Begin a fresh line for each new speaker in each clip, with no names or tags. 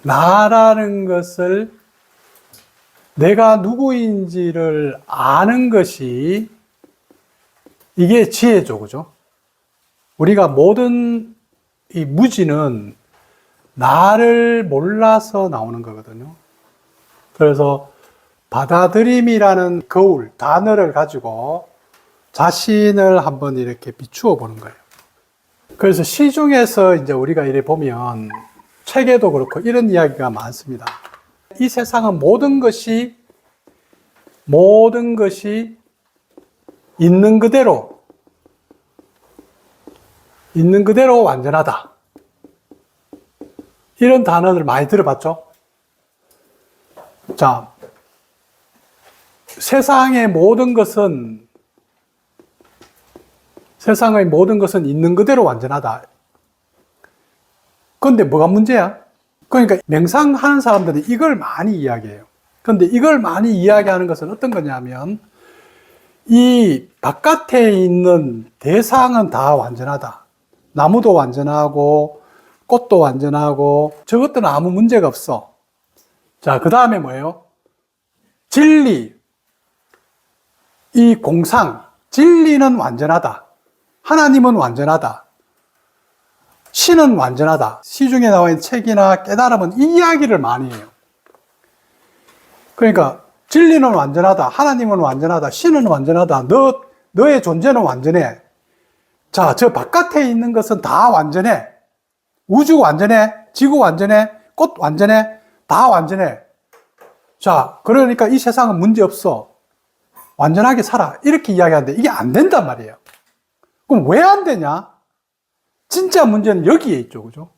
나라는 것을 내가 누구인지를 아는 것이 이게 지혜죠, 그죠? 우리가 모든 이 무지는 나를 몰라서 나오는 거거든요. 그래서 받아들임이라는 거울, 단어를 가지고 자신을 한번 이렇게 비추어 보는 거예요. 그래서 시중에서 이제 우리가 이래 보면 책에도 그렇고 이런 이야기가 많습니다. 이 세상은 모든 것이 있는 그대로 완전하다. 이런 단어를 많이 들어봤죠? 자, 세상의 모든 것은 있는 그대로 완전하다. 그런데 뭐가 문제야? 그러니까 명상하는 사람들이 이걸 많이 이야기해요. 그런데 이걸 많이 이야기하는 것은 어떤 거냐면 이 바깥에 있는 대상은 다 완전하다. 나무도 완전하고 꽃도 완전하고 저것들은 아무 문제가 없어. 자, 그 다음에 뭐예요? 진리, 이 공상, 진리는 완전하다. 하나님은 완전하다. 신은 완전하다. 시중에 나와 있는 책이나 깨달음은 이 이야기를 많이 해요. 그러니까 진리는 완전하다. 하나님은 완전하다. 신은 완전하다. 너의 존재는 완전해. 자, 저 바깥에 있는 것은 다 완전해. 우주 완전해. 지구 완전해. 꽃 완전해. 다 완전해. 자, 그러니까 이 세상은 문제 없어. 완전하게 살아. 이렇게 이야기하는데 이게 안 된단 말이에요. 그럼 왜 안 되냐? 진짜 문제는 여기에 있죠. 그죠?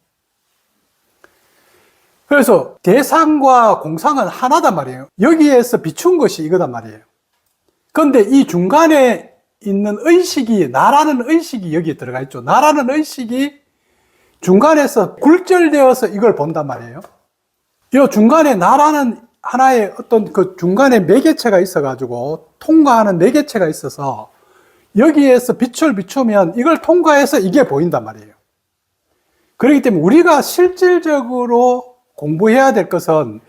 그래서 대상과 공상은 하나단 말이에요. 여기에서 비춘 것이 이거단 말이에요. 그런데 이 중간에 있는 의식이, 나라는 의식이 여기에 들어가 있죠. 나라는 의식이 중간에서 굴절되어서 이걸 본단 말이에요. 이 중간에 나라는 하나의 어떤 그 중간에 매개체가 있어가지고 통과하는 매개체가 있어서 여기에서 빛을 비추면 이걸 통과해서 이게 보인단 말이에요. 그렇기 때문에 우리가 실질적으로 공부해야 될 것은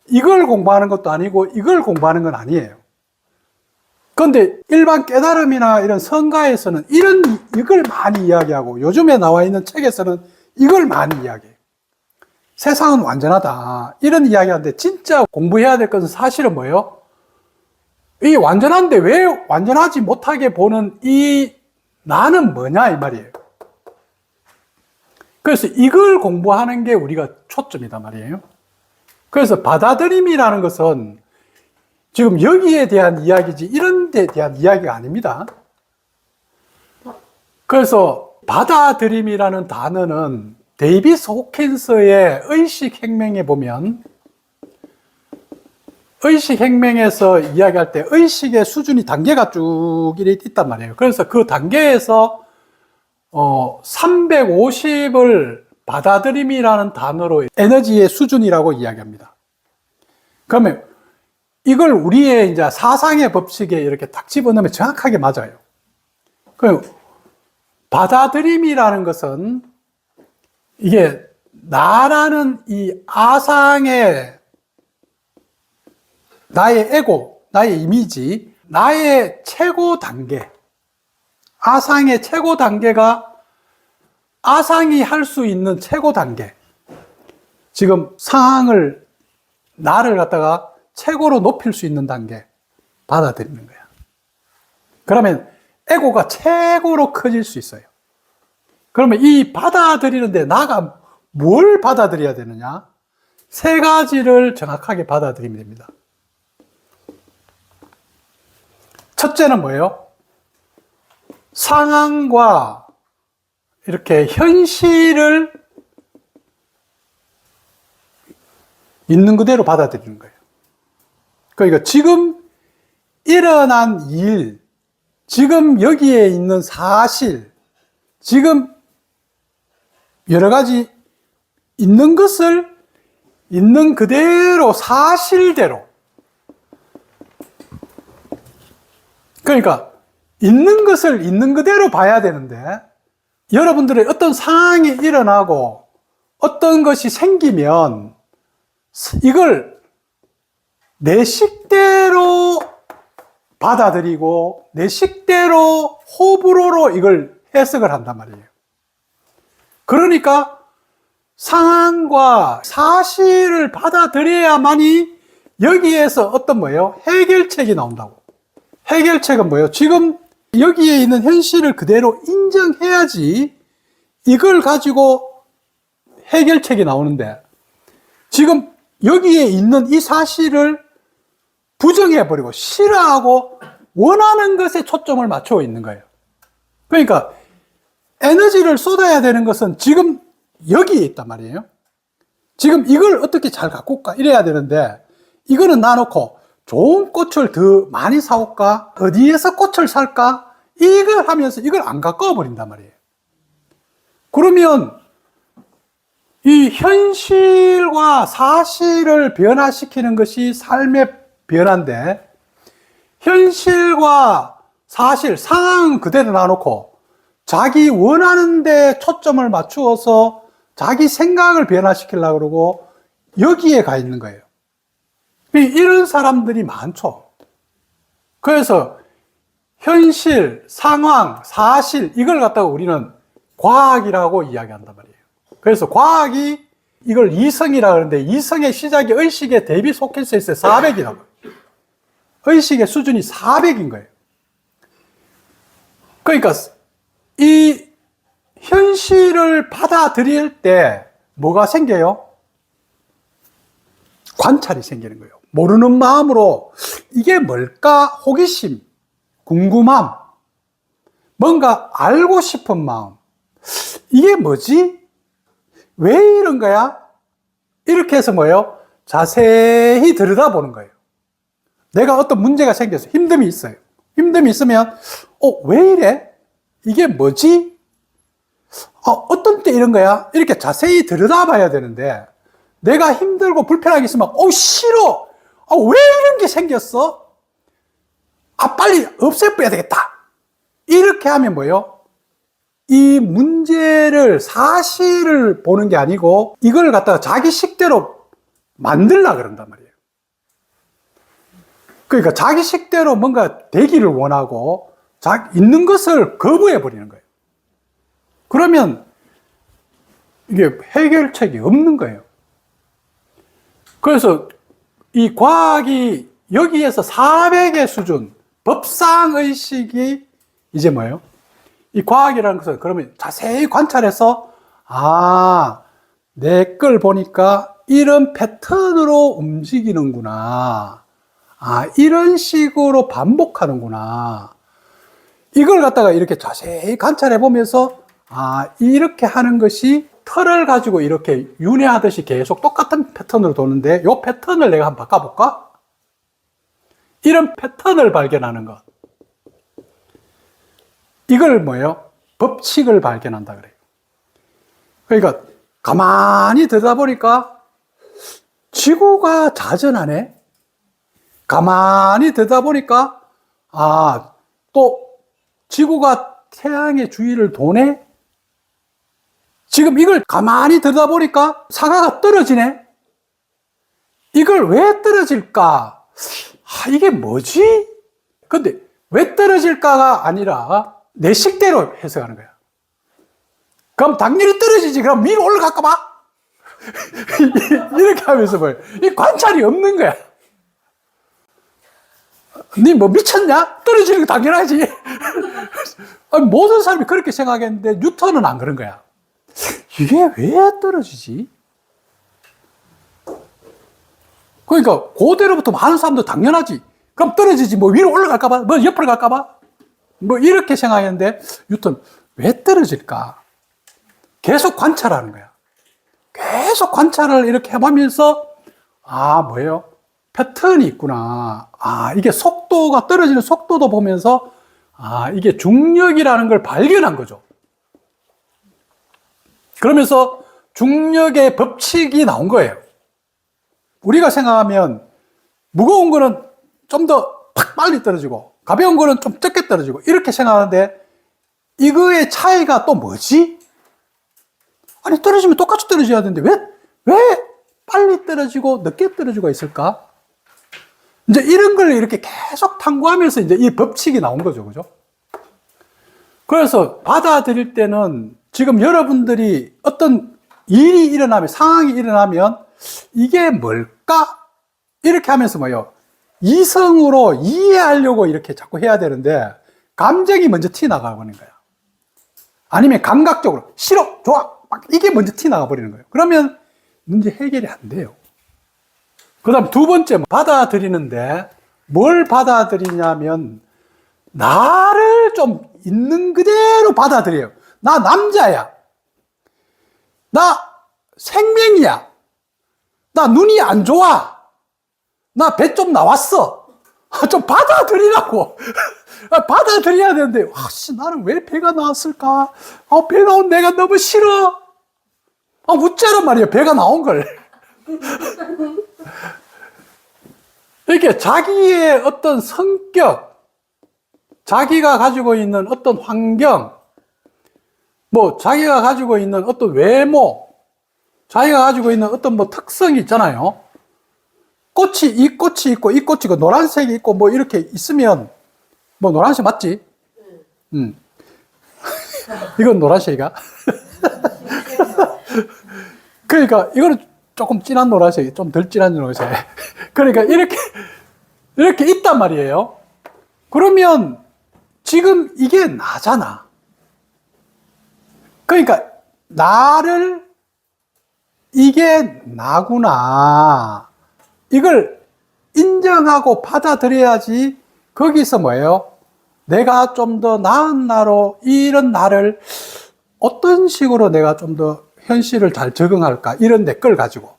이걸 공부하는 것도 아니고 이걸 공부하는 건 아니에요. 그런데 일반 깨달음이나 이런 성가에서는 이걸 많이 이야기하고 요즘에 나와 있는 책에서는 이걸 많이 이야기해요. 세상은 완전하다. 이런 이야기하는데 진짜 공부해야 될 것은 사실은 뭐예요? 이 완전한데 왜 완전하지 못하게 보는 이 나는 뭐냐 이 말이에요. 그래서 이걸 공부하는 게 우리가 초점이단 말이에요. 그래서 받아들임이라는 것은 지금 여기에 대한 이야기지 이런 데 대한 이야기가 아닙니다. 그래서 받아들임이라는 단어는 데이비스 호킨스의 의식혁명에 보면 의식혁명에서 이야기할 때 의식의 수준이 단계가 쭉 있단 말이에요. 그래서 그 단계에서 350을 받아들임이라는 단어로 에너지의 수준이라고 이야기합니다. 그러면 이걸 우리의 이제 사상의 법칙에 이렇게 딱 집어넣으면 정확하게 맞아요. 그럼 받아들임이라는 것은 이게 나라는 이 아상의 나의 에고, 나의 이미지, 나의 최고 단계, 아상의 최고 단계가 아상이 할 수 있는 최고 단계. 지금 상황을, 나를 갖다가 최고로 높일 수 있는 단계. 받아들이는 거야. 그러면 에고가 최고로 커질 수 있어요. 그러면 이 받아들이는데 나가 뭘 받아들여야 되느냐? 세 가지를 정확하게 받아들이면 됩니다. 첫째는 뭐예요? 상황과 이렇게 현실을 있는 그대로 받아들이는 거예요. 그러니까 지금 일어난 일, 지금 여기에 있는 사실, 지금 여러 가지 있는 것을 있는 그대로 사실대로, 그러니까 있는 것을 있는 그대로 봐야 되는데 여러분들의 어떤 상황이 일어나고 어떤 것이 생기면 이걸 내 식대로 받아들이고 내 식대로 호불호로 이걸 해석을 한단 말이에요. 그러니까 상황과 사실을 받아들여야만이 여기에서 어떤 뭐예요? 해결책이 나온다고. 해결책은 뭐예요? 지금 여기에 있는 현실을 그대로 인정해야지 이걸 가지고 해결책이 나오는데, 지금 여기에 있는 이 사실을 부정해버리고 싫어하고 원하는 것에 초점을 맞추고 있는 거예요. 그러니까 에너지를 쏟아야 되는 것은 지금 여기에 있단 말이에요. 지금 이걸 어떻게 잘 갖고 올까 이래야 되는데, 이거는 놔놓고 좋은 꽃을 더 많이 사올까, 어디에서 꽃을 살까, 이걸 하면서 이걸 안 갖고 와 버린단 말이에요. 그러면 이 현실과 사실을 변화시키는 것이 삶의 변화인데, 현실과 사실, 상황은 그대로 놔놓고 자기 원하는 데 초점을 맞추어서 자기 생각을 변화시키려고 그러고 여기에 가 있는 거예요. 이런 사람들이 많죠. 그래서 현실, 상황, 사실, 이걸 갖다가 우리는 과학이라고 이야기한단 말이에요. 그래서 과학이 이걸 이성이라고 하는데, 이성의 시작이 의식의 대비 속해서있어요. 400이라고. 의식의 수준이 400인 거예요. 그러니까 이 현실을 받아들일 때 뭐가 생겨요? 관찰이 생기는 거예요. 모르는 마음으로 이게 뭘까? 호기심, 궁금함, 뭔가 알고 싶은 마음. 이게 뭐지? 왜 이런 거야? 이렇게 해서 뭐예요? 자세히 들여다보는 거예요. 내가 어떤 문제가 생겨서 힘듦이 있어요. 힘듦이 있으면 왜 이래? 이게 뭐지? 어떤 때 이런 거야? 이렇게 자세히 들여다봐야 되는데, 내가 힘들고 불편하게 있으면 싫어! 왜 이런 게 생겼어? 빨리 없애버려야 되겠다! 이렇게 하면 뭐예요? 이 문제를, 사실을 보는 게 아니고 이걸 갖다가 자기 식대로 만들려고 그런단 말이에요. 그러니까 자기 식대로 뭔가 되기를 원하고 있는 것을 거부해버리는 거예요. 그러면 이게 해결책이 없는 거예요. 그래서 이 과학이 여기에서 400의 수준, 법상의식이 이제 뭐예요? 이 과학이라는 것은 그러면 자세히 관찰해서, 내 걸 보니까 이런 패턴으로 움직이는구나. 이런 식으로 반복하는구나. 이걸 갖다가 이렇게 자세히 관찰해 보면서, 이렇게 하는 것이 틀을 가지고 이렇게 윤회하듯이 계속 똑같은 패턴으로 도는데, 이 패턴을 내가 한번 바꿔볼까? 이런 패턴을 발견하는 것. 이걸 뭐예요? 법칙을 발견한다 그래요. 그러니까 가만히 들여다보니까 지구가 자전하네. 가만히 들여다보니까 또 지구가 태양의 주위를 도네. 지금 이걸 가만히 들여다보니까 상하가 떨어지네. 이걸 왜 떨어질까? 이게 뭐지? 근데 왜 떨어질까가 아니라 내 식대로 해석하는 거야. 그럼 당연히 떨어지지. 그럼 위로 올라갈까 봐? 이렇게 하면서 이 관찰이 없는 거야. 니 뭐 미쳤냐? 떨어지는 거 당연하지. 모든 사람이 그렇게 생각했는데 뉴턴은 안 그런 거야. 이게 왜 떨어지지? 그러니까 그대로부터 많은 사람도 당연하지. 그럼 떨어지지. 위로 올라갈까 봐? 옆으로 갈까 봐? 이렇게 생각했는데 뉴턴 왜 떨어질까? 계속 관찰하는 거야. 계속 관찰을 이렇게 해보면서 뭐예요? 패턴이 있구나. 이게 속도가 떨어지는 속도도 보면서 이게 중력이라는 걸 발견한 거죠. 그러면서 중력의 법칙이 나온 거예요. 우리가 생각하면 무거운 거는 좀 더 팍 빨리 떨어지고 가벼운 거는 좀 적게 떨어지고 이렇게 생각하는데, 이거의 차이가 또 뭐지? 떨어지면 똑같이 떨어져야 되는데 왜 빨리 떨어지고 늦게 떨어지고 있을까? 이제 이런 걸 이렇게 계속 탐구하면서 이제 이 법칙이 나온 거죠. 그죠? 그래서 받아들일 때는 지금 여러분들이 어떤 일이 일어나면, 상황이 일어나면 이게 뭘까? 이렇게 하면서 뭐요? 이성으로 이해하려고 이렇게 자꾸 해야 되는데 감정이 먼저 튀어나가 버리는 거야. 아니면 감각적으로 싫어, 좋아, 막 이게 먼저 튀어나가 버리는 거예요. 그러면 문제 해결이 안 돼요. 그 다음 두 번째, 받아들이는데 뭘 받아들이냐면 나를 좀 있는 그대로 받아들여요. 나 남자야. 나 생명이야. 나 눈이 안 좋아. 나 배 좀 나왔어. 좀 받아들이라고. 받아들여야 되는데, 나는 왜 배가 나왔을까? 배 나온 내가 너무 싫어. 웃자란 말이에요. 배가 나온 걸. 이렇게 자기의 어떤 성격, 자기가 가지고 있는 어떤 환경, 자기가 가지고 있는 어떤 외모, 자기가 가지고 있는 어떤 특성이 있잖아요. 이 꽃이 있고, 이 꽃이 있고, 노란색이 있고, 이렇게 있으면, 노란색 맞지? 이건 노란색이가? 그러니까, 이거는 조금 진한 노란색, 좀 덜 진한 노란색. 그러니까, 이렇게 있단 말이에요. 그러면, 지금 이게 나잖아. 그러니까, 이게 나구나. 이걸 인정하고 받아들여야지 거기서 뭐예요? 내가 좀 더 나은 나로 이런 나를 어떤 식으로 내가 좀 더 현실을 잘 적응할까? 이런 내 걸 가지고.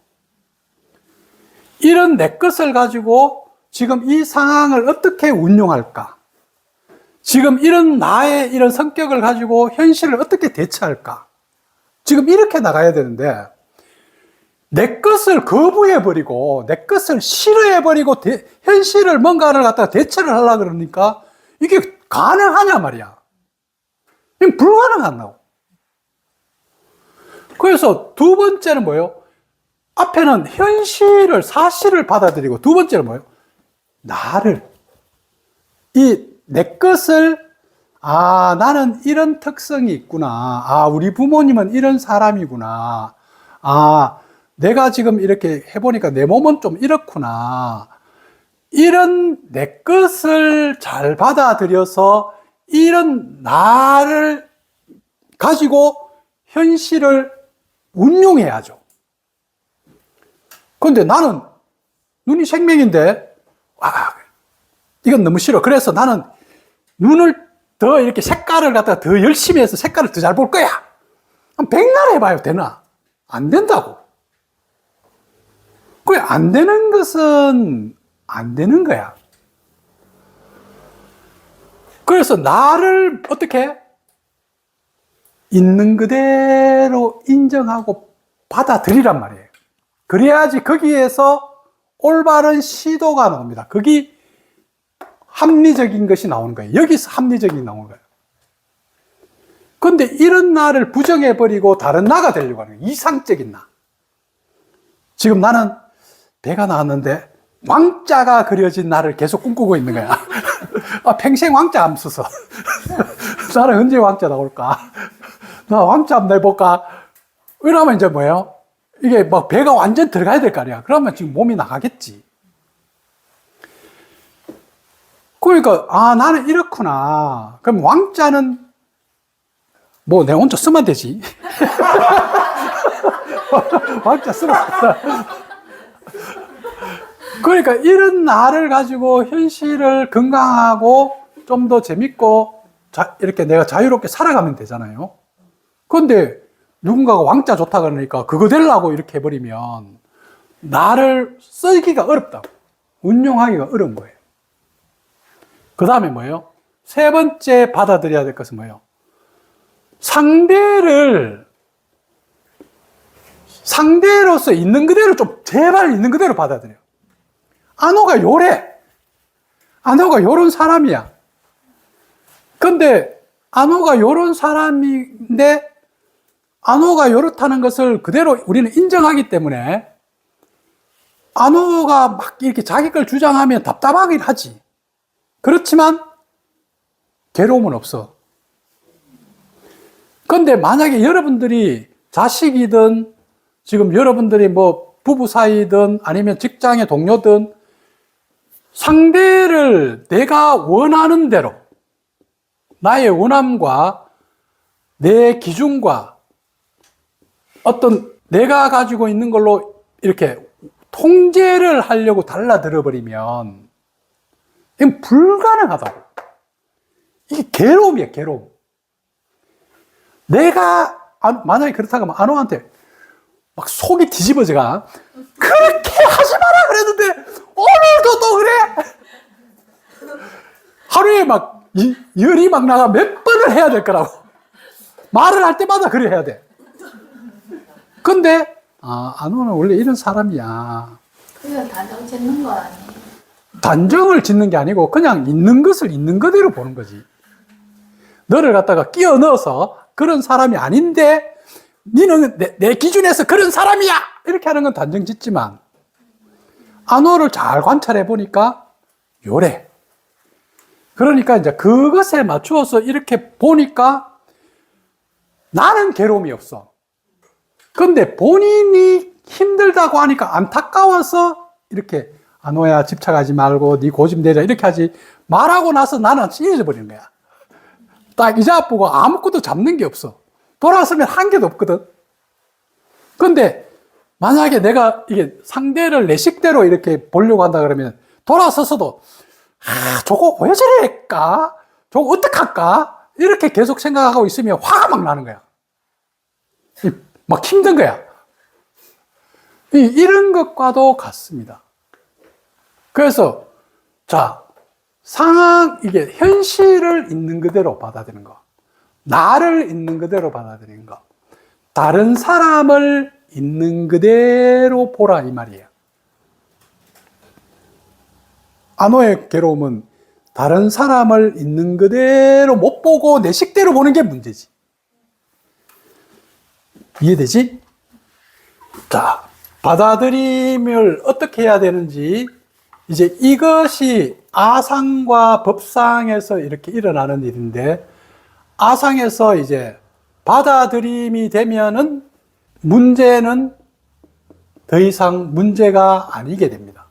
이런 내 것을 가지고 지금 이 상황을 어떻게 운용할까? 지금 이런 나의 이런 성격을 가지고 현실을 어떻게 대처할까? 지금 이렇게 나가야 되는데 내 것을 거부해버리고 내 것을 싫어해버리고 현실을 뭔가를 갖다가 대처를 하려고 그러니까 이게 가능하냐 말이야. 이게 불가능하다고. 그래서 두 번째는 뭐예요? 앞에는 현실을, 사실을 받아들이고 두 번째는 뭐예요? 내 것을 나는 이런 특성이 있구나. 우리 부모님은 이런 사람이구나. 내가 지금 이렇게 해보니까 내 몸은 좀 이렇구나. 이런 내 것을 잘 받아들여서 이런 나를 가지고 현실을 운용해야죠. 그런데 나는 눈이 생명인데, 이건 너무 싫어. 그래서 나는 눈을 더 이렇게 색깔을 갖다가 더 열심히 해서 색깔을 더 잘 볼 거야. 백날 해봐요. 되나? 안 된다고. 그게 안 되는 것은 안 되는 거야. 그래서 나를 어떻게 있는 그대로 인정하고 받아들이란 말이에요. 그래야지 거기에서 올바른 시도가 나옵니다. 거기 합리적인 것이 나오는 거예요. 여기서 합리적인 나오는 거예요. 그런데 이런 나를 부정해버리고 다른 나가 되려고 하는 거예요. 이상적인 나. 지금 나는 배가 나왔는데 왕자가 그려진 나를 계속 꿈꾸고 있는 거야. 평생 왕자 안 써서. 나는 언제 왕자 나올까? 나 왕자 한번 내볼까? 이러면 이제 뭐예요? 이게 배가 완전 들어가야 될 거 아니야. 그러면 지금 몸이 나가겠지. 그러니까, 나는 이렇구나. 그럼 왕자는 내 혼자 쓰면 되지. 왕자 쓰면 그러니까 이런 나를 가지고 현실을 건강하고 좀 더 재밌고 이렇게 내가 자유롭게 살아가면 되잖아요. 그런데 누군가가 왕자 좋다 그러니까 그거 되려고 이렇게 해버리면 나를 쓰기가 어렵다고. 운용하기가 어려운 거예요. 그 다음에 뭐예요? 세 번째 받아들여야 될 것은 뭐예요? 상대로서 있는 그대로 좀 제발 있는 그대로 받아들여. 안호가 요래. 안호가 요런 사람이야. 근데 안호가 요런 사람인데 안호가 요렇다는 것을 그대로 우리는 인정하기 때문에 안호가 막 이렇게 자기 걸 주장하면 답답하긴 하지. 그렇지만 괴로움은 없어. 근데 만약에 여러분들이 자식이든 지금 여러분들이 뭐 부부 사이든 아니면 직장의 동료든 상대를 내가 원하는 대로 나의 원함과 내 기준과 어떤 내가 가지고 있는 걸로 이렇게 통제를 하려고 달라들어 버리면 이건 불가능하다고. 이게 괴로움이야, 괴로움. 내가 만약에 그렇다고 하면 안호한테 막 속이 뒤집어져가. 그렇게 하지 마라 그랬는데 오늘도 또 그래. 하루에 막 열이 막 나가 몇 번을 해야 될 거라고. 말을 할 때마다 그래 해야 돼. 근데 안호는 원래 이런 사람이야.
그냥 단정 짓는 거 아니에요?
단정을 짓는 게 아니고 그냥 있는 것을 있는 그대로 보는 거지. 너를 갖다가 끼워 넣어서 그런 사람이 아닌데 너는 내 기준에서 그런 사람이야 이렇게 하는 건 단정 짓지만 안호를 잘 관찰해 보니까 요래. 그러니까 이제 그것에 맞추어서 이렇게 보니까 나는 괴로움이 없어. 근데 본인이 힘들다고 하니까 안타까워서 이렇게 안호야 집착하지 말고 네 고집 내자 이렇게 하지 말하고 나서 나는 찢어져 버리는 거야. 딱 이제 보고 아무것도 잡는 게 없어. 돌아서면 한 개도 없거든. 근데 만약에 내가 이게 상대를 내 식대로 이렇게 보려고 한다 그러면 돌아서서도 저거 왜 저럴까? 저거 어떡할까? 이렇게 계속 생각하고 있으면 화가 막 나는 거야. 막 힘든 거야. 이런 것과도 같습니다. 그래서 자 이게 현실을 있는 그대로 받아들이는 거, 나를 있는 그대로 받아들이는 거, 다른 사람을 있는 그대로 보라 이 말이에요. 안호의 괴로움은 다른 사람을 있는 그대로 못 보고 내 식대로 보는 게 문제지. 이해되지? 자, 받아들임을 어떻게 해야 되는지 이제 이것이 아상과 법상에서 이렇게 일어나는 일인데 아상에서 이제 받아들임이 되면은 문제는 더 이상 문제가 아니게 됩니다.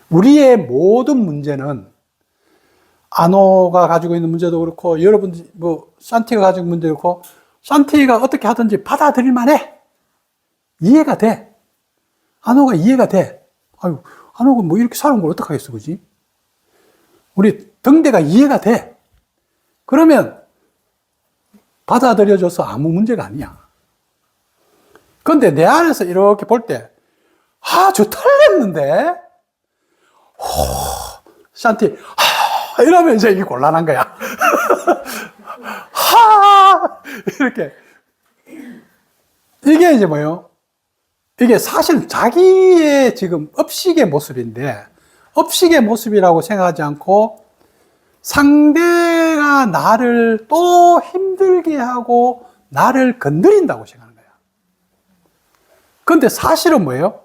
우리의 모든 문제는 안호가 가지고 있는 문제도 그렇고 여러분 뭐 산티가 가지고 있는 문제도 그렇고 산티가 어떻게 하든지 받아들일 만해. 이해가 돼. 안호가 이해가 돼. 아유, 안호가 뭐 이렇게 사는 걸 어떡하겠어, 그지? 우리 등대가 이해가 돼. 그러면 받아들여줘서 아무 문제가 아니야. 그런데 내 안에서 이렇게 볼 때, 저 틀렸는데? 샨티, 이러면 이제 이게 곤란한 거야. 이렇게. 이게 이제 뭐예요? 이게 사실 자기의 지금 업식의 모습인데, 업식의 모습이라고 생각하지 않고, 상대가 나를 또 힘들게 하고, 나를 건드린다고 생각하는 거야. 근데 사실은 뭐예요?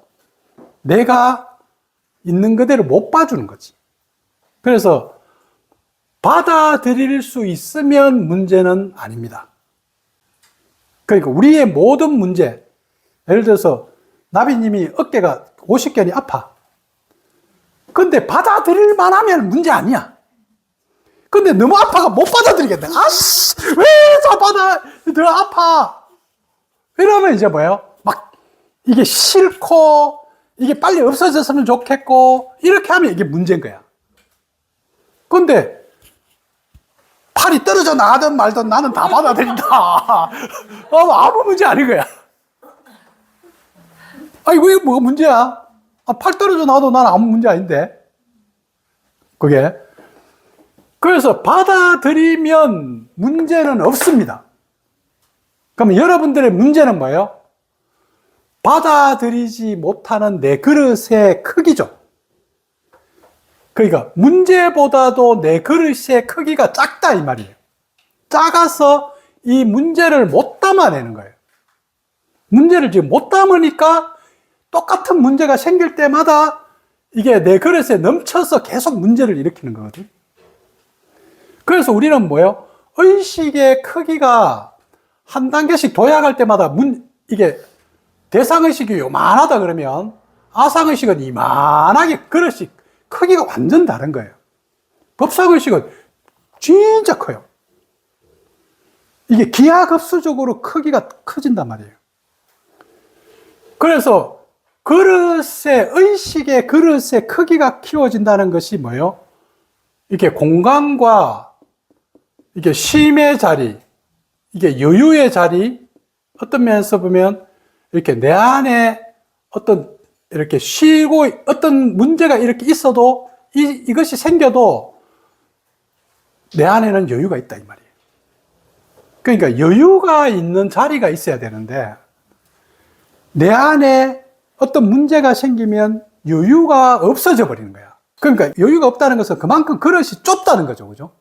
내가 있는 그대로 못 봐주는 거지. 그래서 받아들일 수 있으면 문제는 아닙니다. 그러니까 우리의 모든 문제, 예를 들어서 나비님이 어깨가 50견이 아파. 근데 받아들일 만하면 문제 아니야. 근데 너무 아파가 못 받아들이겠네. 아씨, 왜 더 아파? 이러면 이제 뭐예요? 막 이게 싫고 이게 빨리 없어졌으면 좋겠고 이렇게 하면 이게 문제인 거야. 근데 팔이 떨어져 나가든 말든 나는 다 받아들인다. 아무 문제 아닌 거야. 아이고 이거 뭐가 문제야? 팔 떨어져 나와도 나는 아무 문제 아닌데. 그게. 그래서 받아들이면 문제는 없습니다. 그러면 여러분들의 문제는 뭐예요? 받아들이지 못하는 내 그릇의 크기죠. 그러니까 문제보다도 내 그릇의 크기가 작다 이 말이에요. 작아서 이 문제를 못 담아내는 거예요. 문제를 지금 못 담으니까 똑같은 문제가 생길 때마다 이게 내 그릇에 넘쳐서 계속 문제를 일으키는 거거든. 그래서 우리는 뭐예요? 의식의 크기가 한 단계씩 도약할 때마다 이게 대상의식이 요만하다 그러면 아상의식은 이만하게 그릇이 크기가 완전 다른 거예요. 법상의식은 진짜 커요. 이게 기하급수적으로 크기가 커진단 말이에요. 그래서 의식의 그릇의 크기가 키워진다는 것이 뭐예요? 이게 공간과 이게 쉼의 자리, 이게 여유의 자리, 어떤 면에서 보면 이렇게 내 안에 어떤 이렇게 쉬고 어떤 문제가 이렇게 있어도 이것이 생겨도 내 안에는 여유가 있다 이 말이에요. 그러니까 여유가 있는 자리가 있어야 되는데 내 안에 어떤 문제가 생기면 여유가 없어져 버리는 거야. 그러니까 여유가 없다는 것은 그만큼 그릇이 좁다는 거죠. 그죠?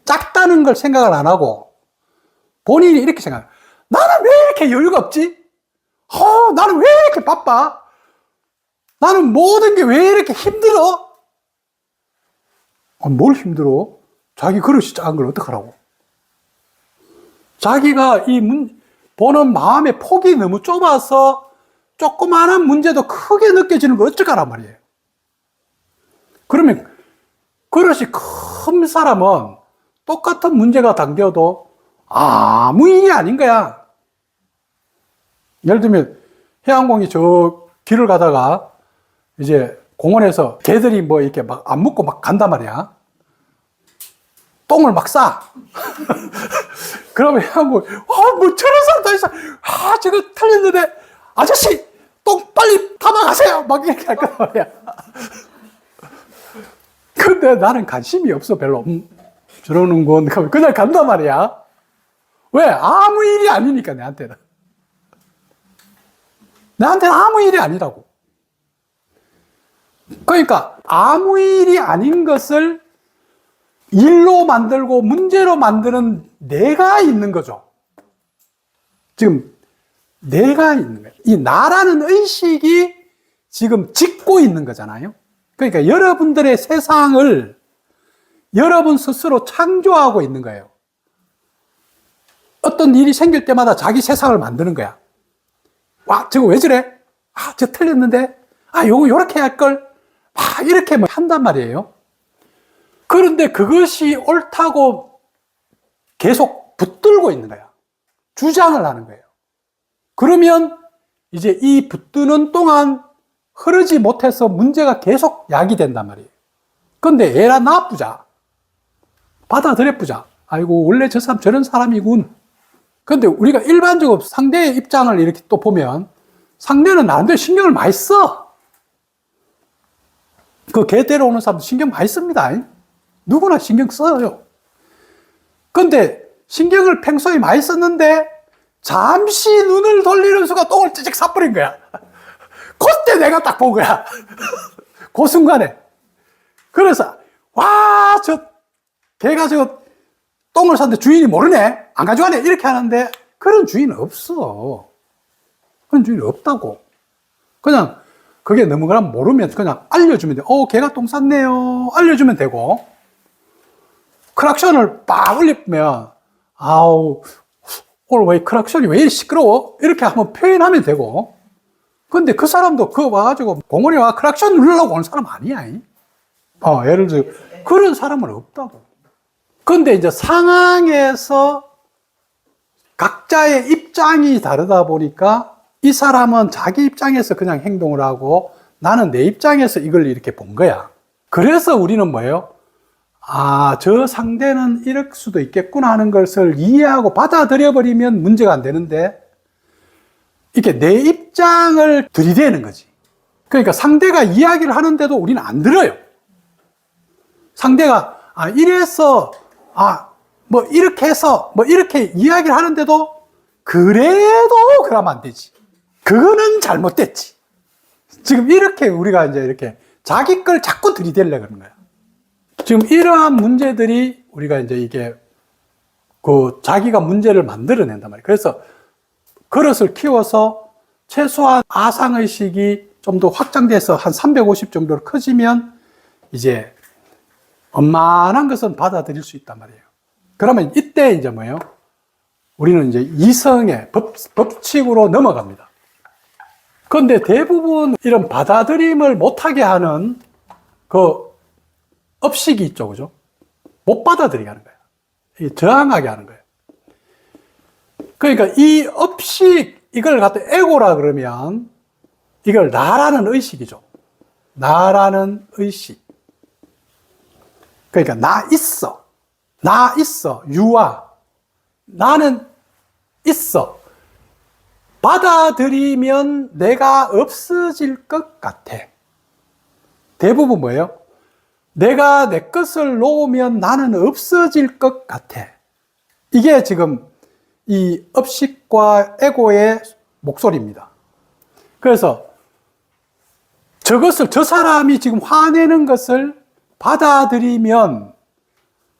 작다는 걸 생각을 안 하고 본인이 이렇게 생각해요. 나는 왜 이렇게 여유가 없지? 나는 왜 이렇게 바빠? 나는 모든 게 왜 이렇게 힘들어? 뭘 힘들어? 자기 그릇이 작은 걸 어떡하라고? 자기가 보는 마음의 폭이 너무 좁아서 조그마한 문제도 크게 느껴지는 걸 어떡하란 말이에요. 그러면 그릇이 큰 사람은 똑같은 문제가 당겨도 아무 일이 아닌 거야. 예를 들면 해양공이 저 길을 가다가 이제 공원에서 개들이 뭐 이렇게 막 안 먹고 막 간단 말이야. 똥을 막 싸. 그러면 해양공이 뭐 저런 사람 다 있어. 저거 틀렸는데 아저씨 똥 빨리 담아가세요. 막 이렇게 할 거란 말이야. 근데 나는 관심이 없어 별로. 저러는군. 그냥 간단 말이야. 왜? 아무 일이 아니니까 내한테는. 나한테는 아무 일이 아니라고. 그러니까 아무 일이 아닌 것을 일로 만들고 문제로 만드는 내가 있는 거죠. 지금 내가 있는 거예요. 이 나라는 의식이 지금 짓고 있는 거잖아요. 그러니까 여러분들의 세상을 여러분 스스로 창조하고 있는 거예요. 어떤 일이 생길 때마다 자기 세상을 만드는 거야. 저거 왜 저래? 저 틀렸는데? 요거 요렇게 할걸? 이렇게 한단 말이에요. 그런데 그것이 옳다고 계속 붙들고 있는 거야. 주장을 하는 거예요. 그러면 이제 이 붙드는 동안 흐르지 못해서 문제가 계속 야기된단 말이에요. 그런데 애라 나쁘자. 받아들여보자. 아이고, 원래 저 사람 저런 사람이군. 그런데 우리가 일반적으로 상대의 입장을 이렇게 또 보면 상대는 나름대로 신경을 많이 써. 그 개 데려오는 사람도 신경 많이 씁니다. 누구나 신경 써요. 그런데 신경을 평소에 많이 썼는데 잠시 눈을 돌리는 순간 똥을 찌직 싸버린 거야. 그때 내가 딱 본 거야. 그 순간에. 그래서 저 개가 저 똥을 쌌는데 주인이 모르네. 안 가져가네. 이렇게 하는데 그런 주인은 없어. 그런 주인이 없다고. 그냥 그게 넘어가면 모르면 그냥 알려주면 돼. 개가 똥 쌌네요. 알려주면 되고. 크락션을 빡 울리면 오늘 왜 크락션이 왜 이렇게 시끄러워? 이렇게 한번 표현하면 되고. 근데 그 사람도 와가지고 공원에 와 크락션 누르려고 오는 사람 아니야. 예를 들어 그런 사람은 없다고. 근데 이제 상황에서 각자의 입장이 다르다 보니까 이 사람은 자기 입장에서 그냥 행동을 하고 나는 내 입장에서 이걸 이렇게 본 거야. 그래서 우리는 뭐예요? 저 상대는 이럴 수도 있겠구나 하는 것을 이해하고 받아들여버리면 문제가 안 되는데 이렇게 내 입장을 들이대는 거지. 그러니까 상대가 이야기를 하는데도 우리는 안 들어요. 상대가 이래서 뭐 이렇게 해서 뭐 이렇게 이야기를 하는데도 그래도 그러면 안 되지. 그거는 잘못됐지. 지금 이렇게 우리가 이제 이렇게 자기 걸 자꾸 들이대려고 그러는 거야. 지금 이러한 문제들이 우리가 이제 이게 자기가 문제를 만들어낸단 말이에요. 그래서 그릇을 키워서 최소한 아상의식이 좀 더 확장돼서 한 350 정도로 커지면 이제 엄만한 것은 받아들일 수 있단 말이에요. 그러면 이때 이제 뭐예요? 우리는 이제 이성의 법칙으로 넘어갑니다. 그런데 대부분 이런 받아들임을 못하게 하는 그 업식이 있죠, 그죠? 못 받아들이게 하는 거예요. 저항하게 하는 거예요. 그러니까 이 업식, 이걸 갖다 에고라 그러면 이걸 나라는 의식이죠. 나라는 의식. 그러니까 나 있어. 나 있어. 유아. 나는 있어. 받아들이면 내가 없어질 것 같아. 대부분 뭐예요? 내가 내 것을 놓으면 나는 없어질 것 같아. 이게 지금 이 업식과 에고의 목소리입니다. 그래서 저것을, 저 사람이 지금 화내는 것을 받아들이면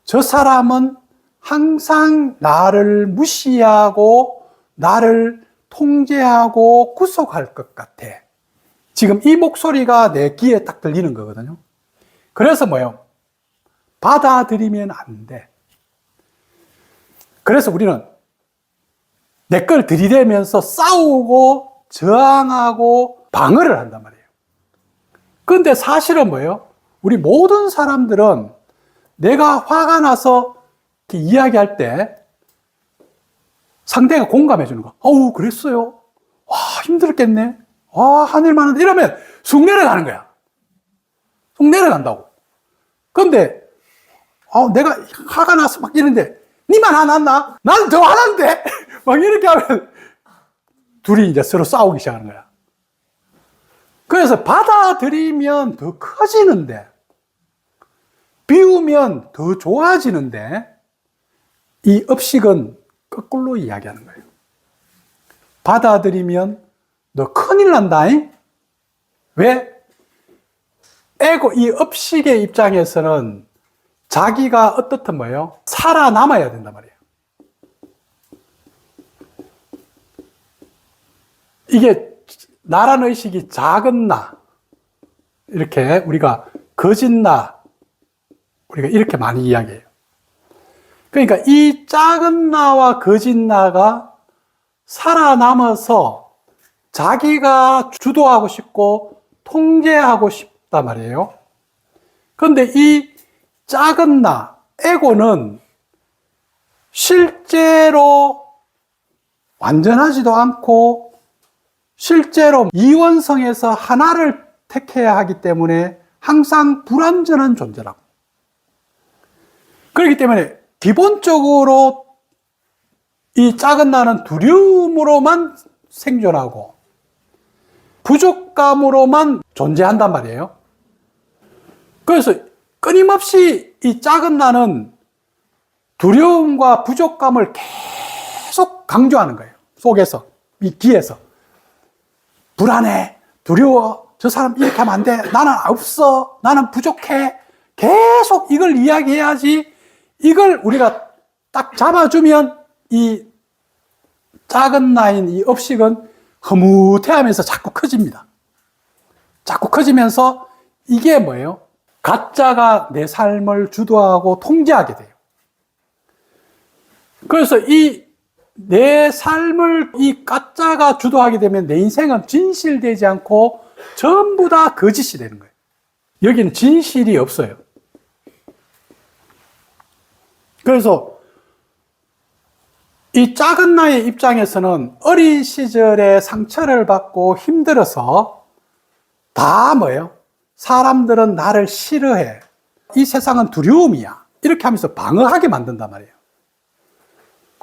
저 사람은 항상 나를 무시하고 나를 통제하고 구속할 것 같아. 지금 이 목소리가 내 귀에 딱 들리는 거거든요. 그래서 뭐예요? 받아들이면 안 돼. 그래서 우리는 내 걸 들이대면서 싸우고 저항하고 방어를 한단 말이에요. 그런데 사실은 뭐예요? 우리 모든 사람들은 내가 화가 나서 이렇게 이야기할 때 상대가 공감해 주는 거. 어우, 그랬어요. 와, 힘들었겠네. 와, 하늘 많은데. 이러면 쑥 내려가는 거야. 쑥 내려간다고. 그런데 내가 화가 나서 막 이러는데 니만 화났나? 난 더 화났는데? 막 이렇게 하면 둘이 이제 서로 싸우기 시작하는 거야. 그래서 받아들이면 더 커지는데, 비우면 더 좋아지는데, 이 업식은 거꾸로 이야기하는 거예요. 받아들이면 너 큰일 난다잉? 왜? 에고, 이 업식의 입장에서는 자기가 어떻든 뭐예요? 살아남아야 된단 말이에요. 이게 나라는 의식이 작은 나, 이렇게 우리가 거짓 나, 우리가 이렇게 많이 이야기해요. 그러니까 이 작은 나와 거짓 나가 살아남아서 자기가 주도하고 싶고 통제하고 싶단 말이에요. 그런데 이 작은 나, 에고는 실제로 완전하지도 않고 실제로 이원성에서 하나를 택해야 하기 때문에 항상 불완전한 존재라고. 그렇기 때문에 기본적으로 이 작은 나는 두려움으로만 생존하고 부족감으로만 존재한단 말이에요. 그래서 끊임없이 이 작은 나는 두려움과 부족감을 계속 강조하는 거예요. 속에서, 이 귀에서. 불안해, 두려워, 저 사람 이렇게 하면 안 돼, 나는 없어, 나는 부족해. 계속 이걸 이야기해야지. 이걸 우리가 딱 잡아주면 이 작은 나인 이 업식은 흐뭇해하면서 자꾸 커집니다. 자꾸 커지면서 이게 뭐예요? 가짜가 내 삶을 주도하고 통제하게 돼요. 그래서 이 내 삶을 이 가짜가 주도하게 되면 내 인생은 진실되지 않고 전부 다 거짓이 되는 거예요. 여기는 진실이 없어요. 그래서 이 작은 나의 입장에서는 어린 시절에 상처를 받고 힘들어서 다 뭐예요? 사람들은 나를 싫어해. 이 세상은 두려움이야. 이렇게 하면서 방어하게 만든단 말이에요.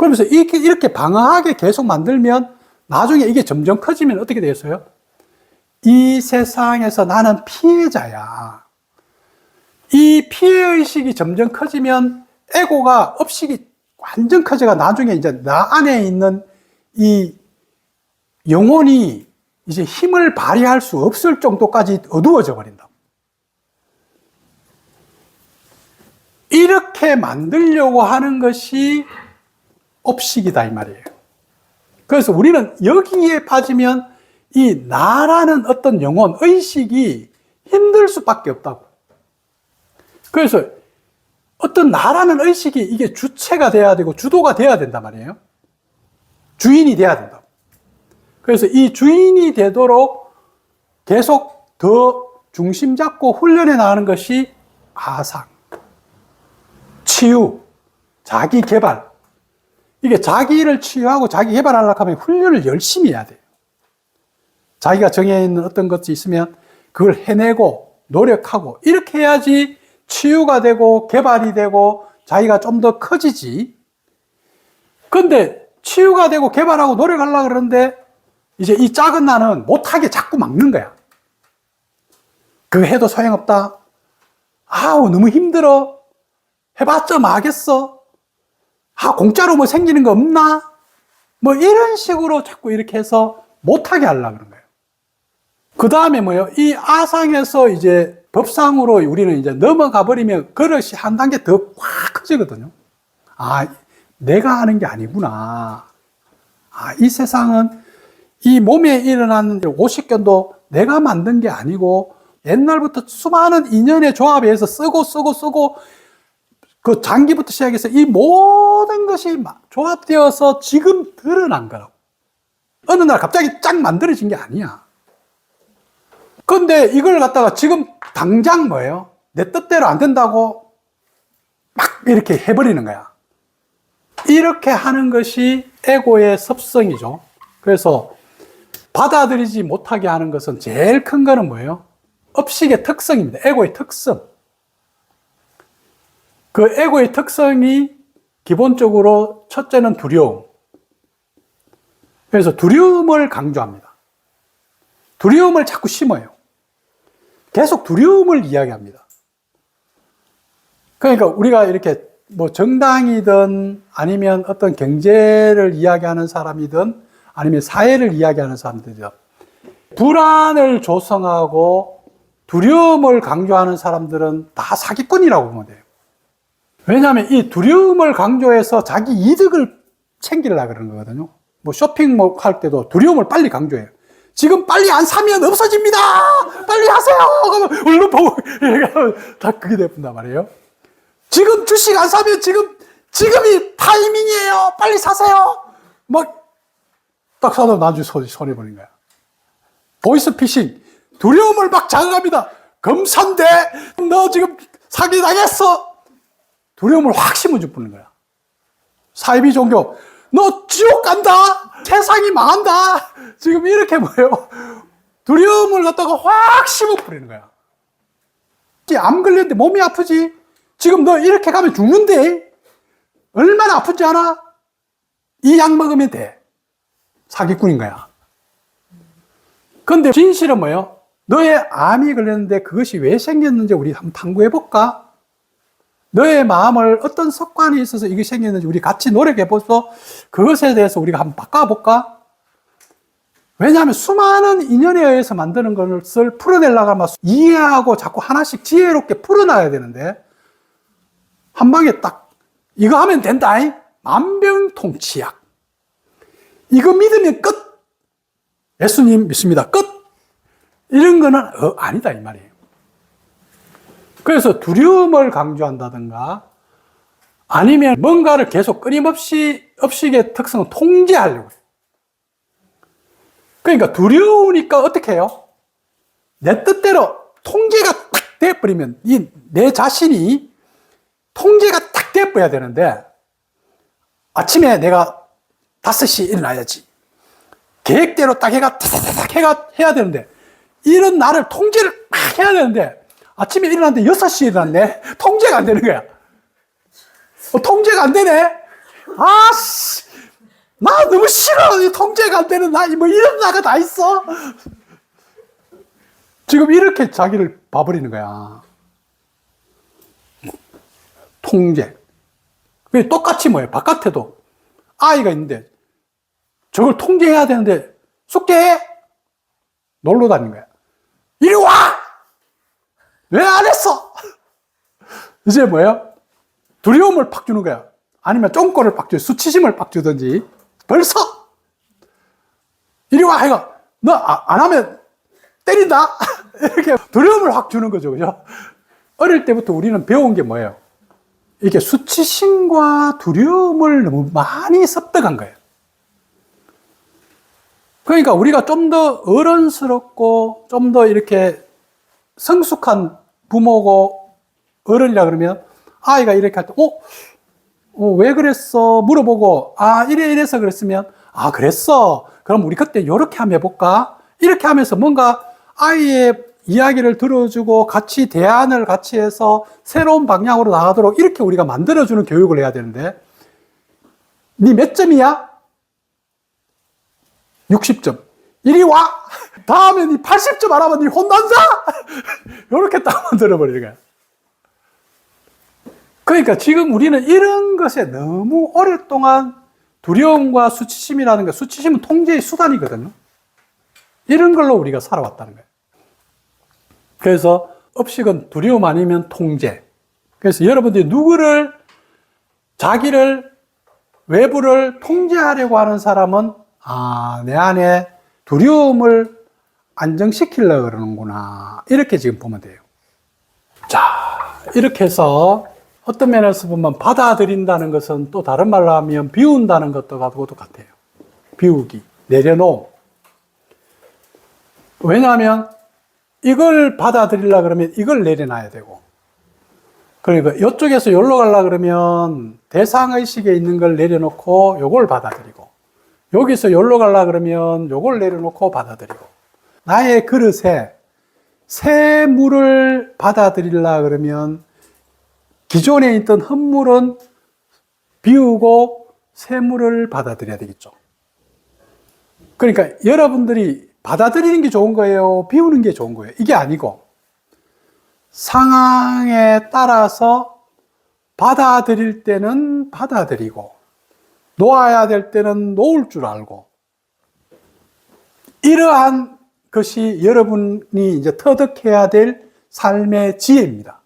그러면서 이렇게 방어하게 계속 만들면 나중에 이게 점점 커지면 어떻게 되겠어요? 이 세상에서 나는 피해자야. 이 피해의식이 점점 커지면 에고가, 업식이 완전 커져가 나중에 이제 나 안에 있는 이 영혼이 이제 힘을 발휘할 수 없을 정도까지 어두워져 버린다. 이렇게 만들려고 하는 것이 업식이다 이 말이에요. 그래서 우리는 여기에 빠지면 이 나라는 어떤 영혼, 의식이 힘들 수밖에 없다고. 그래서 어떤 나라는 의식이 이게 주체가 돼야 되고 주도가 돼야 된단 말이에요. 주인이 돼야 된다고. 그래서 이 주인이 되도록 계속 더 중심 잡고 훈련해 나가는 것이 아상, 치유, 자기 개발. 이게 자기를 치유하고 자기 개발하려고 하면 훈련을 열심히 해야 돼요. 자기가 정해 있는 어떤 것이 있으면 그걸 해내고 노력하고 이렇게 해야지 치유가 되고 개발이 되고 자기가 좀 더 커지지. 근데 치유가 되고 개발하고 노력하려고 그러는데 이제 이 작은 나는 못하게 자꾸 막는 거야. 그거 해도 소용없다. 아우, 너무 힘들어. 해봤자 마겠어. 아, 공짜로 뭐 생기는 거 없나? 뭐 이런 식으로 자꾸 이렇게 해서 못하게 하려고 그런 거예요. 그 다음에 뭐예요? 이 아상에서 이제 법상으로 우리는 이제 넘어가 버리면 그릇이 한 단계 더 확 커지거든요. 아, 내가 하는 게 아니구나. 아, 이 세상은 이 몸에 일어나는 오십견도 내가 만든 게 아니고 옛날부터 수많은 인연의 조합에 의해서 쓰고 그 장기부터 시작해서 이 모든 것이 조합되어서 지금 드러난 거라고. 어느 날 갑자기 쫙 만들어진 게 아니야. 근데 이걸 갖다가 지금 당장 뭐예요? 내 뜻대로 안 된다고 막 이렇게 해버리는 거야. 이렇게 하는 것이 에고의 습성이죠. 그래서 받아들이지 못하게 하는 것은 제일 큰 거는 뭐예요? 업식의 특성입니다. 에고의 특성. 그 에고의 특성이 기본적으로 첫째는 두려움. 그래서 두려움을 강조합니다. 두려움을 자꾸 심어요. 계속 두려움을 이야기합니다. 그러니까 우리가 이렇게 뭐 정당이든 아니면 어떤 경제를 이야기하는 사람이든 아니면 사회를 이야기하는 사람들이든 불안을 조성하고 두려움을 강조하는 사람들은 다 사기꾼이라고 보면 돼요. 왜냐하면 이 두려움을 강조해서 자기 이득을 챙기려고 그러는 거거든요. 뭐 쇼핑몰 할 때도 두려움을 빨리 강조해요. 지금 빨리 안 사면 없어집니다! 빨리 하세요! 그러면 얼른 보고, 다 그게 돼본단 말이에요. 지금 주식 안 사면 지금이 타이밍이에요! 빨리 사세요! 막, 딱 사도 나중에 손해버린 거야. 보이스피싱. 두려움을 막 자극합니다. 검사인데, 너 지금 사기당했어! 두려움을 확 심어줘 보는 거야. 사이비 종교. 너 지옥 간다! 세상이 망한다! 지금 이렇게 뭐예요? 두려움을 갖다가 확 심어버리는 거야. 암 걸렸는데 몸이 아프지? 지금 너 이렇게 가면 죽는데? 얼마나 아픈지 알아? 이 약 먹으면 돼. 사기꾼인 거야. 근데 진실은 뭐예요? 너의 암이 걸렸는데 그것이 왜 생겼는지 우리 한번 탐구해볼까? 너의 마음을 어떤 습관이 있어서 이게 생겼는지 우리 같이 노력해보소. 그것에 대해서 우리가 한번 바꿔볼까? 왜냐하면 수많은 인연에 의해서 만드는 것을 풀어내려고 하면 이해하고 자꾸 하나씩 지혜롭게 풀어놔야 되는데 한 방에 딱 이거 하면 된다. 만병통치약. 이거 믿으면 끝. 예수님 믿습니다. 끝. 이런 거는 아니다 이 말이에요. 그래서 두려움을 강조한다든가 아니면 뭔가를 계속 끊임없이 업식의 특성을 통제하려고 해요. 그러니까 두려우니까 어떻게 해요? 내 뜻대로 통제가 딱 돼버리면 내 자신이 통제가 딱 돼버려야 되는데 아침에 내가 5시 일어나야지. 계획대로 딱 해가 타타타닥 해가 해야 되는데 이런 나를 통제를 막 해야 되는데 아침에 일어났는데 6시에 일어났네. 통제가 안 되는 거야. 통제가 안 되네. 아씨, 나 너무 싫어. 통제가 안 되는 나, 뭐 이런 나가 다 있어. 지금 이렇게 자기를 봐버리는 거야. 통제. 똑같이 뭐예요? 바깥에도 아이가 있는데 저걸 통제해야 되는데 숙제해? 놀러 다니는 거야. 이리 와! 왜 안 했어? 이제 뭐예요? 두려움을 팍 주는 거야. 아니면 쫑꼬를 팍 줘, 수치심을 팍 주든지. 벌써! 이리 와! 해가 너 안 하면 때린다? 이렇게 두려움을 확 주는 거죠. 그죠? 어릴 때부터 우리는 배운 게 뭐예요? 이게 수치심과 두려움을 너무 많이 습득한 거예요. 그러니까 우리가 좀 더 어른스럽고 좀 더 이렇게 성숙한 부모고 어른이라 그러면 아이가 이렇게 할 때, 왜 그랬어? 물어보고, 이래서 그랬으면, 그랬어. 그럼 우리 그때 이렇게 한번 해볼까? 이렇게 하면서 뭔가 아이의 이야기를 들어주고 같이 대안을 같이 해서 새로운 방향으로 나가도록 이렇게 우리가 만들어주는 교육을 해야 되는데, 니 몇 점이야? 60점. 이리 와! 다음에 니 80점 안 하면 니 혼난다! 이렇게 딱 만들어버리는 거야. 그러니까 지금 우리는 이런 것에 너무 오랫동안 두려움과 수치심이라는 거, 수치심은 통제의 수단이거든요. 이런 걸로 우리가 살아왔다는 거예요. 그래서 업식은 두려움 아니면 통제. 그래서 여러분들이 누구를, 자기를, 외부를 통제하려고 하는 사람은 내 안에 두려움을 안정시키려고 그러는구나. 이렇게 지금 보면 돼요. 자, 이렇게 해서 어떤 면에서 보면 받아들인다는 것은 또 다른 말로 하면 비운다는 것도 같아요. 비우기, 내려놓음. 왜냐하면 이걸 받아들이려고 그러면 이걸 내려놔야 되고, 그러니까 이쪽에서 여기로 가려고 그러면 대상의식에 있는 걸 내려놓고 요걸 받아들이고, 여기서 여기로 가려고 그러면 요걸 내려놓고 받아들이고, 나의 그릇에 새 물을 받아들이려고 그러면 기존에 있던 흙물은 비우고 새 물을 받아들여야 되겠죠. 그러니까 여러분들이 받아들이는 게 좋은 거예요? 비우는 게 좋은 거예요? 이게 아니고 상황에 따라서 받아들일 때는 받아들이고 놓아야 될 때는 놓을 줄 알고, 이러한 것이 여러분이 이제 터득해야 될 삶의 지혜입니다.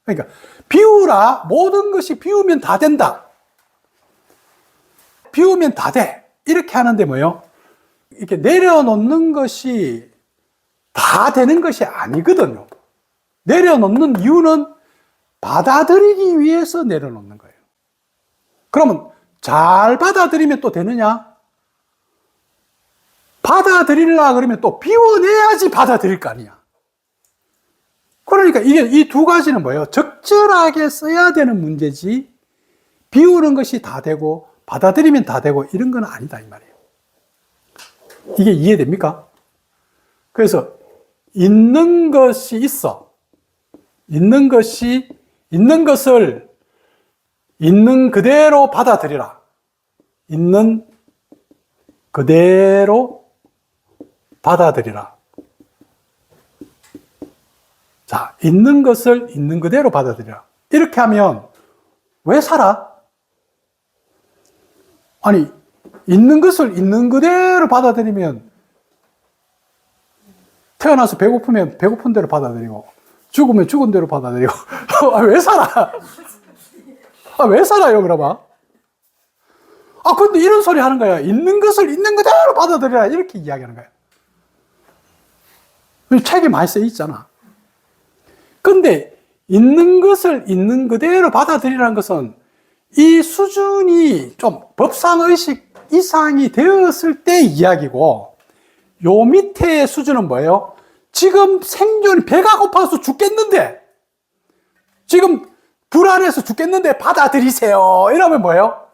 그러니까 비우라, 모든 것이 비우면 다 된다, 비우면 다 돼, 이렇게 하는데 뭐예요? 이렇게 내려놓는 것이 다 되는 것이 아니거든요. 내려놓는 이유는 받아들이기 위해서 내려놓는 거예요. 그러면 잘 받아들이면 또 되느냐? 받아들이려고 그러면 또 비워내야지 받아들일 거 아니야. 그러니까 이게 이 두 가지는 뭐예요? 적절하게 써야 되는 문제지, 비우는 것이 다 되고 받아들이면 다 되고 이런 건 아니다 이 말이에요. 이게 이해됩니까? 그래서 있는 것이 있어. 있는 것을 있는 그대로 받아들이라. 있는 그대로 받아들이라. 자, 있는 것을 있는 그대로 받아들이라. 이렇게 하면 왜 살아? 아니, 있는 것을 있는 그대로 받아들이면 태어나서 배고프면 배고픈 대로 받아들이고 죽으면 죽은 대로 받아들이고 왜 살아? 왜 살아요 그러면? 근데 이런 소리 하는 거야. 있는 것을 있는 그대로 받아들여라, 이렇게 이야기하는 거야. 책에 많이 써 있잖아. 근데 있는 것을 있는 그대로 받아들이라는 것은 이 수준이 좀 법상의식 이상이 되었을 때 이야기고, 요 밑에 수준은 뭐예요? 지금 생존이 배가 고파서 죽겠는데, 지금 불안해서 죽겠는데 받아들이세요, 이러면 뭐예요?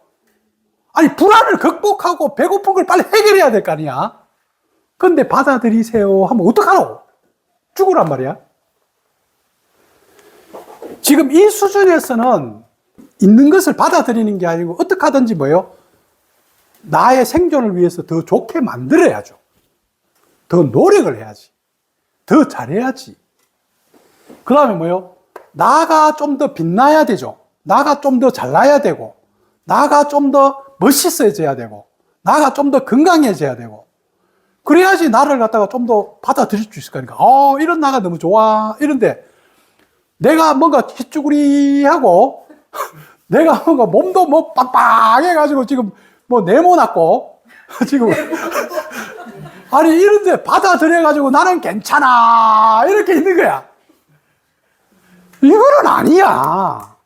아니, 불안을 극복하고 배고픈 걸 빨리 해결해야 될 거 아니야. 근데 받아들이세요 하면 어떡하노? 죽으란 말이야. 지금 이 수준에서는 있는 것을 받아들이는 게 아니고 어떻게 하든지 뭐예요? 나의 생존을 위해서 더 좋게 만들어야죠. 더 노력을 해야지. 더 잘해야지. 그 다음에 뭐예요? 나가 좀 더 빛나야 되죠. 나가 좀 더 잘나야 되고, 나가 좀 더 멋있어져야 되고, 나가 좀 더 건강해져야 되고, 그래야지 나를 갖다가 좀 더 받아들일 수 있을 거니까. 이런 나가 너무 좋아. 이런데 내가 뭔가 희쭈구리하고 내가 뭔가 몸도 뭐 빵빵해가지고 지금 뭐 네모났고 지금 아니, 이런데 받아들여가지고 나는 괜찮아. 이렇게 있는 거야. 이거는 아니야.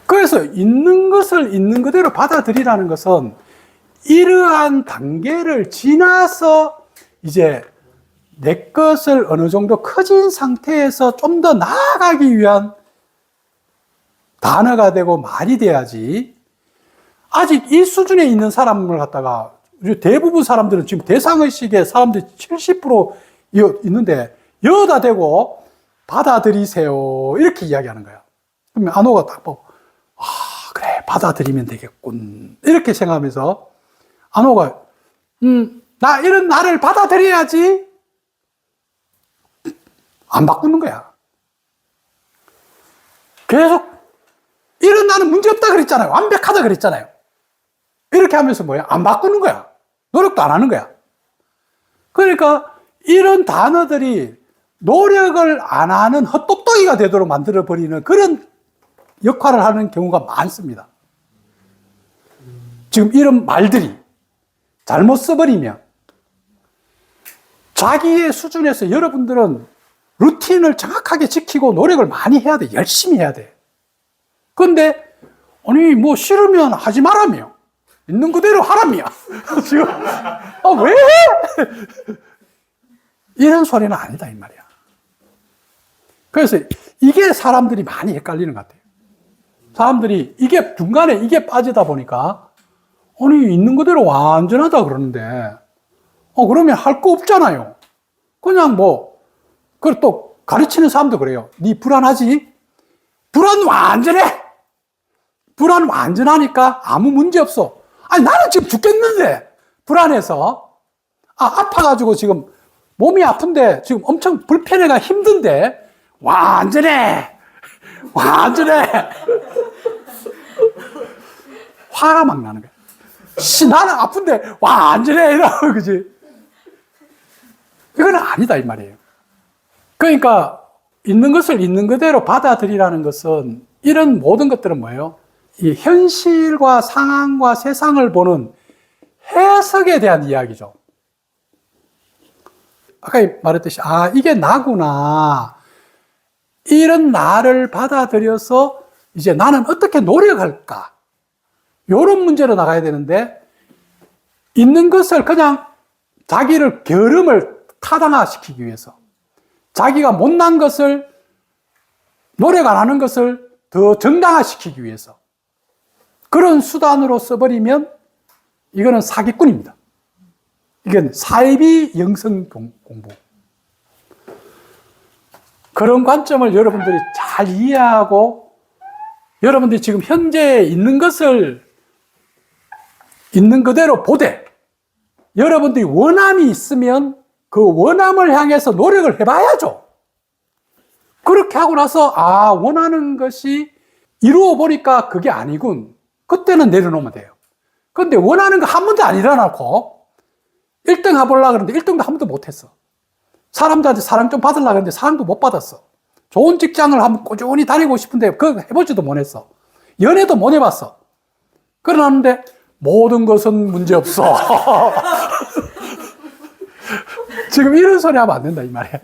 그래서 있는 것을 있는 그대로 받아들이라는 것은 이러한 단계를 지나서 이제 내 것을 어느 정도 커진 상태에서 좀 더 나아가기 위한 단어가 되고 말이 돼야지. 아직 이 수준에 있는 사람을 갖다가 대부분 사람들은 지금 대상의식의 사람들이 70% 있는데 여기다 대고 받아들이세요. 이렇게 이야기하는 거야. 그러면 안호가 딱 보고 아, 그래, 받아들이면 되겠군. 이렇게 생각하면서 안호가 나 이런 나를 받아들여야지. 안 바꾸는 거야. 계속 이런 나는 문제없다 그랬잖아요. 완벽하다 그랬잖아요. 이렇게 하면서 뭐야? 안 바꾸는 거야. 노력도 안 하는 거야. 그러니까 이런 단어들이 노력을 안 하는 헛똑똑이가 되도록 만들어버리는 그런 역할을 하는 경우가 많습니다. 지금 이런 말들이 잘못 써버리면 자기의 수준에서 여러분들은 루틴을 정확하게 지키고 노력을 많이 해야 돼. 열심히 해야 돼. 그런데 아니 뭐 싫으면 하지 말라며. 있는 그대로 하라며. 지금 왜 해? 이런 소리는 아니다 이 말이야. 그래서 이게 사람들이 많이 헷갈리는 것 같아요. 사람들이 이게 중간에 이게 빠지다 보니까 아니 있는 그대로 완전하다 그러는데 그러면 할 거 없잖아요. 그냥 그리고 또 가르치는 사람도 그래요. 네 불안하지? 불안 완전해. 불안 완전하니까 아무 문제 없어. 아니 나는 지금 죽겠는데 불안해서 아파가지고 지금 몸이 아픈데 지금 엄청 불편해가 힘든데 완전해. 화가 막 나는 거야. 나는 아픈데 완전해 이러고 그지? 이건 아니다 이 말이에요. 그러니까 있는 것을 있는 그대로 받아들이라는 것은 이런 모든 것들은 뭐예요? 이 현실과 상황과 세상을 보는 해석에 대한 이야기죠. 아까 말했듯이 이게 나구나. 이런 나를 받아들여서 이제 나는 어떻게 노력할까? 이런 문제로 나가야 되는데 있는 것을 그냥 자기를 게으름을 타당화시키기 위해서 자기가 못난 것을 노력 안 하는 것을 더 정당화시키기 위해서 그런 수단으로 써버리면 이거는 사기꾼입니다. 이건 사이비 영성 공부. 그런 관점을 여러분들이 잘 이해하고 여러분들이 지금 현재 있는 것을 있는 그대로 보되 여러분들이 원함이 있으면 그 원함을 향해서 노력을 해봐야죠. 그렇게 하고 나서 원하는 것이 이루어 보니까 그게 아니군. 그때는 내려놓으면 돼요. 그런데 원하는 거 한 번도 안 일어나고 1등 해보려고 그러는데 1등도 한 번도 못했어. 사람들한테 사랑 좀 받으려고 했는데 사랑도 못 받았어. 좋은 직장을 한번 꾸준히 다니고 싶은데 그거 해보지도 못했어. 연애도 못 해봤어. 그러는데 모든 것은 문제없어. 지금 이런 소리 하면 안 된다 이 말이야.